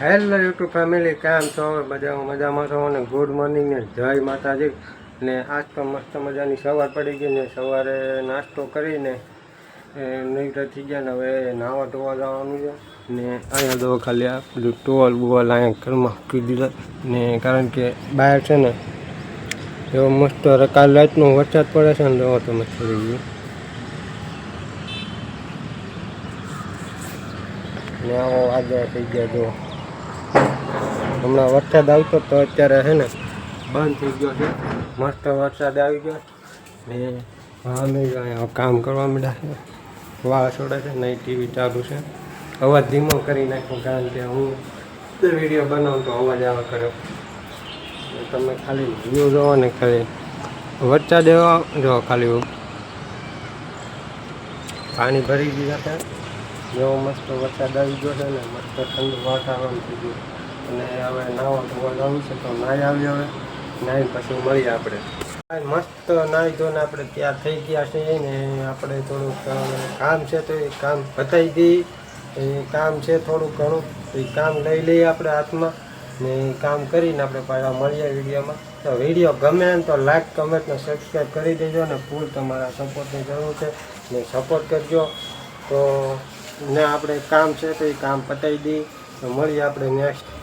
Hello YouTube family, કેમ છો? બધા મજામાં છો ને? ગુડ મોર્નિંગ ને જય માતાજી. ને આજ તો મસ્ત મજાની સવાર પડી ગઈ ને સવારે નાસ્તો કરીને નિવૃત્ત થઈ ગયા ને હવે નાવા ધોવા જવાનું છે. ને અહીંયા તો ખાલી આ બધું ટોલ બોલ અહીંયા ઘરમાં મૂકી દીધા ને કારણ કે બહાર છે ને એવો મસ્ત કાલ રાતનો વરસાદ પડે છે ને જોવો તમે થોડી ગયું ને આવો વાદળા થઈ ગયા જો. હમણાં વરસાદ આવતો તો અત્યારે છે ને બંધ થઈ ગયો છે. મસ્ત વરસાદ આવી ગયો ને અમે અહીંયા કામ કરવા માંડ્યા છે. વાળ છોડે છે નહીં, ટીવી ચાલુ છે. અવાજ ધીમો કરી નાખ્યો કારણ કે હું વિડીયો બનાવું તો અવાજ આવે કર્યો. તમે ખાલી વ્યૂ જોવો ને ખાલી વરસાદ એવો જો ખાલી પાણી ભરી દીધા છે. જેવો મસ્ત વરસાદ આવી ગયો છે ને મસ્ત ઠંડુ વાતાવરણ થઈ ગયું અને હવે નાવા ધોવા જવું છે તો નાહી આવી. હવે નાહી પછી મળીએ આપણે. મસ્ત નાહી ધોઈને આપણે તૈયાર થઈ ગયા છીએ ને આપણે થોડુંક કામ છે તો એ કામ પતાવી દઈએ. એ કામ છે થોડુંક ઘણું એ કામ લઈ લઈએ આપણે હાથમાં ને એ કામ કરીને આપણે પાછા મળીએ વિડીયોમાં. તો વિડીયો ગમે ને તો લાઈક કમેન્ટ ને સબસ્ક્રાઈબ કરી દેજો ને ફૂલ તમારા સપોર્ટની જરૂર છે ને સપોર્ટ કરજો. તો ને આપણે કામ છે તો એ કામ પતાવી દઈએ તો મળીએ આપણે નેક્સ્ટ.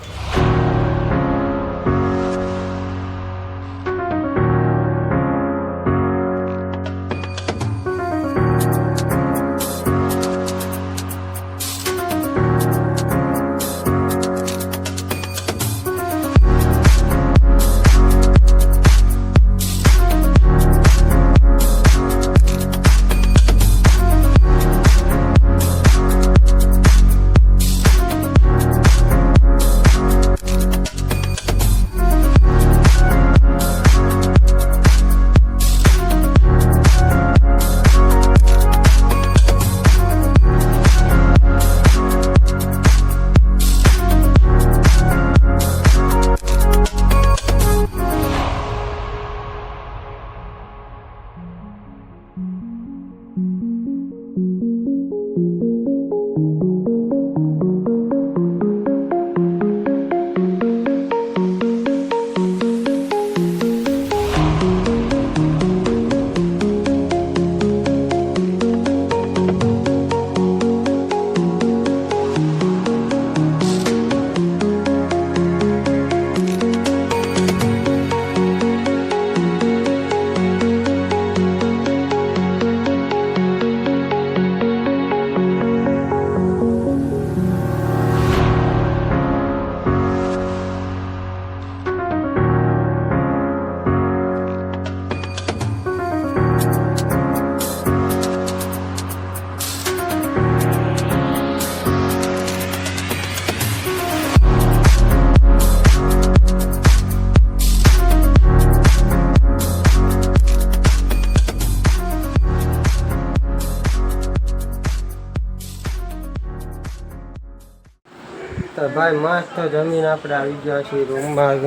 તો ભાઈ મસ્ત જમીન આપણે આવી ગયા છીએ રૂમમાં.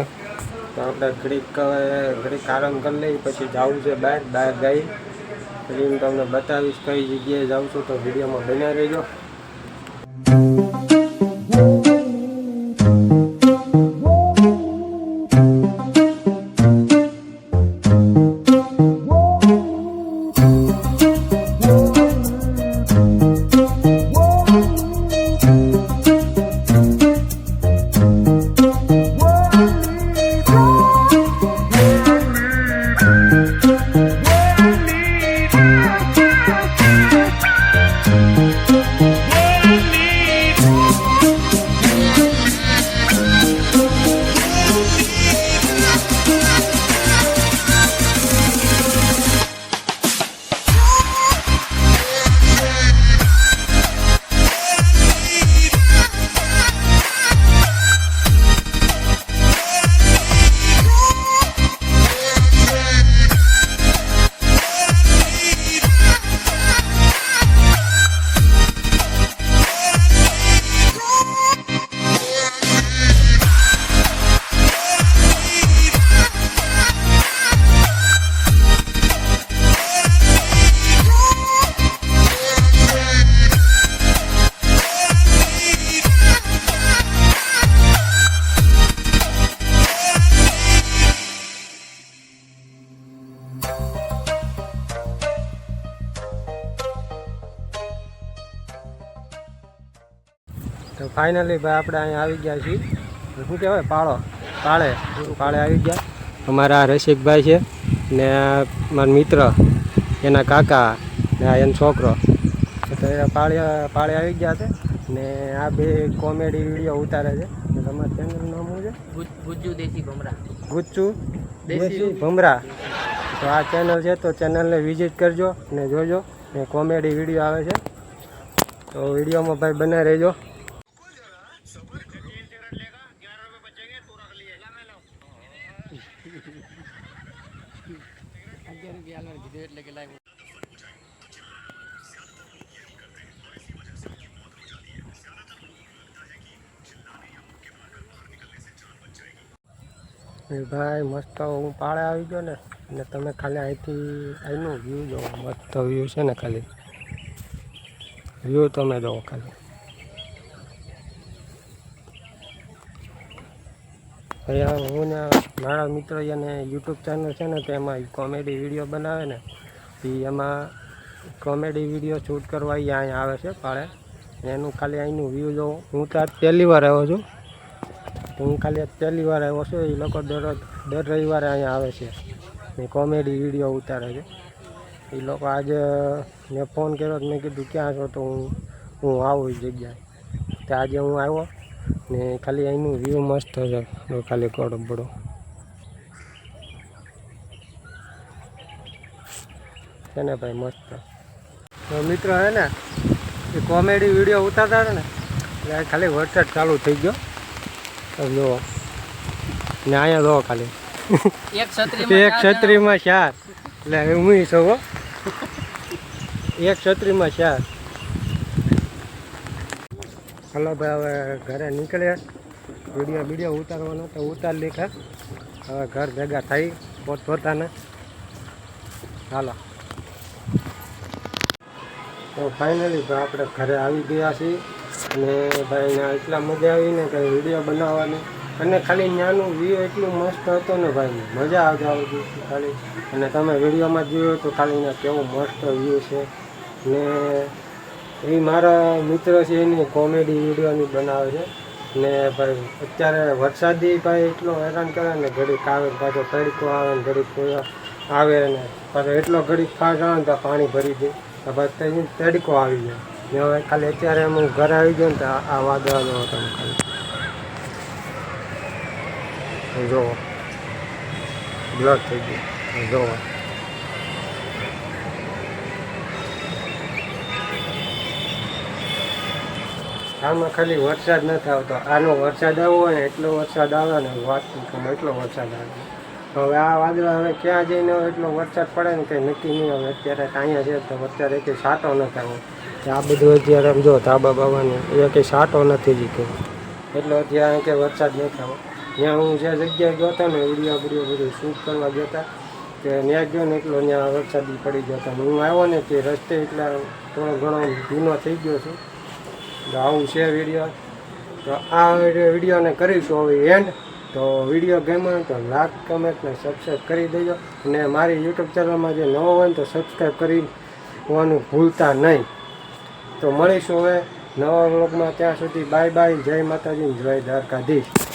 તો આપણે ઘડીક આરામ કરી લઈએ પછી જવું છે બહાર જઈ પછી હું તમને બતાવીશ કઈ જગ્યાએ જાઉં છું. તો વિડીયોમાં બન્યા રહેજો. ફાઇનલી ભાઈ આપણે અહીંયા આવી ગયા છીએ. શું કહેવાય પાળે આવી ગયા. અમારા રસિકભાઈ છે ને મારા મિત્ર એના કાકા ને આ એનો છોકરો તો એ પાળે આવી ગયા છે ને આ બે કોમેડી વિડીયો ઉતારે છે. તમારા ચેનલનું નામ શું છે? ગુજ્જુ દેશી ભમરા. ગુચ્ચુ દેશી ભમરા. તો આ ચેનલ છે તો ચેનલને વિઝિટ કરજો ને જોજો ને કોમેડી વિડીયો આવે છે તો વિડીયોમાં ભાઈ બને રહેજો. ભાઈ મસ્ત હું પાળે આવી ગયો ને અને તમે ખાલી અહીંથી અહીંનું વ્યૂ જોવો. મસ્ત વ્યૂ છે ને, ખાલી વ્યૂ તમે જોવો ખાલી. અહીંયા હું ને મારા મિત્ર એને યુટ્યુબ ચેનલ છે ને તેમાં કોમેડી વિડીયો બનાવે ને એ એમાં કોમેડી વિડીયો શૂટ કરવા અહીંયા આવે છે પાળે. એનું ખાલી અહીંનું વ્યૂ જોવો. હું તો આજ પહેલી વાર આવ્યો છું તો હું ખાલી પહેલી વાર આવ્યો છું. એ લોકો દર રવિવારે અહીંયા આવે છે ને કોમેડી વિડીયો ઉતારે છે. એ લોકો આજે મેં ફોન કર્યો મેં કીધું ક્યાં છો તો હું આવું એ જગ્યાએ. તો આજે હું આવ્યો ને ખાલી અહીંનું વ્યૂ મસ્ત છે. ખાલી કોડો બડો છે ને ભાઈ મસ્ત. તો મિત્રો હે ને એ કોમેડી વિડીયો ઉતારતા હતા ને એટલે ખાલી વરસાદ ચાલુ થઈ ગયો. જો ને અહીંયા જો ખાલી એક છત્રીમાં 4 એટલે હું છું એક છત્રીમાં 4. હલો ભાઈ હવે ઘરે નીકળ્યા. વિડીયો ઉતારવાનો તો ઉતારી લીધા. હવે ઘર ભેગા થઈ પોતપોતાના. હાલો તો ફાઇનલી ભાઈ આપણે ઘરે આવી ગયા છીએ અને ભાઈ એટલા મજા આવી ને કે વિડીયો બનાવવાની અને ખાલી ત્યાંનું વ્યૂ એટલું મસ્ત હતો ને ભાઈ મજા આવતી ખાલી. અને તમે વિડીયોમાં જોયું તો ખાલી અહીંયા કેવું મસ્ત વ્યૂ છે ને એ મારા મિત્ર છે એની કોમેડી વિડીયોની બનાવે છે ને ભાઈ અત્યારે વરસાદી ભાઈ એટલો હેરાન કરે ને ઘડીક આવે પાછો તડકો આવે ને ઘડીક આવે ને પાછો એટલો ઘડીક ફાસ્ટ આવે ને તો પાણી ભરી દે તો ભાઈ તડકો આવી જાય ને હવે ખાલી અત્યારે હું ઘરે આવી ગયો ને તો આ વાદળા જોવો તમે ખાલી જોવો બ્લડ થઈ ગયું જોવો. આમાં ખાલી વરસાદ નથી આવતો. આનો વરસાદ આવ્યો હોય ને એટલો વરસાદ આવે ને વાત એટલો વરસાદ આવે. હવે આ વાદળા હવે ક્યાં જઈને એટલો વરસાદ પડે ને કંઈ નક્કી નહીં. હવે અત્યારે અહીંયા છે તો અત્યારે કંઈ સાટો નથી આવ્યો. આ બધું અત્યારે આમ જો ધાબા બાબાનું એ કંઈ સાટો નથી જીતો એટલો અત્યારે કંઈ વરસાદ નથી આવ્યો. ત્યાં હું જે જગ્યાએ ગયો હતો ને વિડીયો બધું શૂટ કરવા ગયો હતા કે ત્યાં ગયો ને એટલો ત્યાં વરસાદી પડી ગયો હતો. હું આવ્યો ને તે રસ્તે એટલે થોડો ઘણો ભીનો થઈ ગયો છું. તો આવું છે વિડીયો. તો આ વિડીયોને કરીશું હવે એન્ડ. તો વિડીયો ગમ્યો તો લાઈક કમેન્ટ ને સબસ્ક્રાઈબ કરી દેજો અને મારી યુટ્યુબ ચેનલમાં જે નવો હોય ને તો સબસ્ક્રાઈબ કરી હોવાનું ભૂલતા નહીં. તો મળીશું હવે નવા વ્લોગમાં. ત્યાં સુધી બાય બાય. જય માતાજી, જય દ્વારકાધીશ.